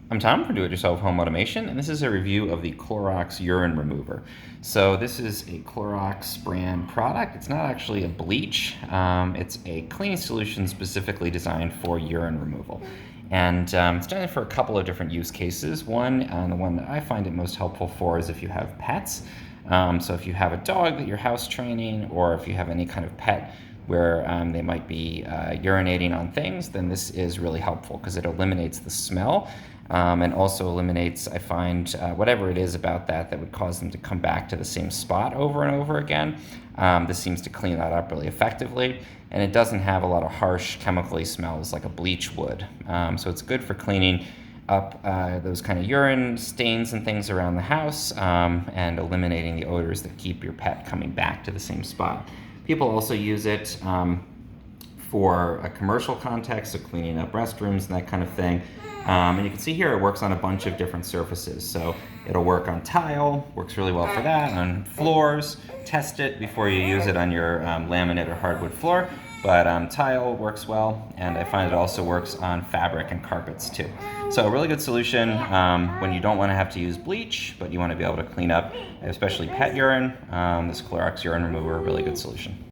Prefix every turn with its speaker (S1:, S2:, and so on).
S1: I'm Tom from Do-It-Yourself Home Automation, and this is a review of the Clorox Urine Remover. So this is a Clorox brand product. It's not actually a bleach. It's a cleaning solution specifically designed for urine removal. And it's done for a couple of different use cases. One, and the one that I find it most helpful for, is if you have pets. So if you have a dog that you're house training, or if you have any kind of pet where they might be urinating on things, then this is really helpful because it eliminates the smell and also eliminates, I find, whatever it is about that would cause them to come back to the same spot over and over again. This seems to clean that up really effectively, and it doesn't have a lot of harsh chemically smells like a bleach would. So it's good for cleaning up those kind of urine stains and things around the house, and eliminating the odors that keep your pet coming back to the same spot. People also use it for a commercial context, so cleaning up restrooms and that kind of thing. And you can see here it works on a bunch of different surfaces. So it'll work on tile, works really well for that, on floors. Test it before you use it on your laminate or hardwood floor. But tile works well, and I find it also works on fabric and carpets too. So a really good solution when you don't want to have to use bleach, but you want to be able to clean up, especially pet urine. This Clorox urine remover, a really good solution.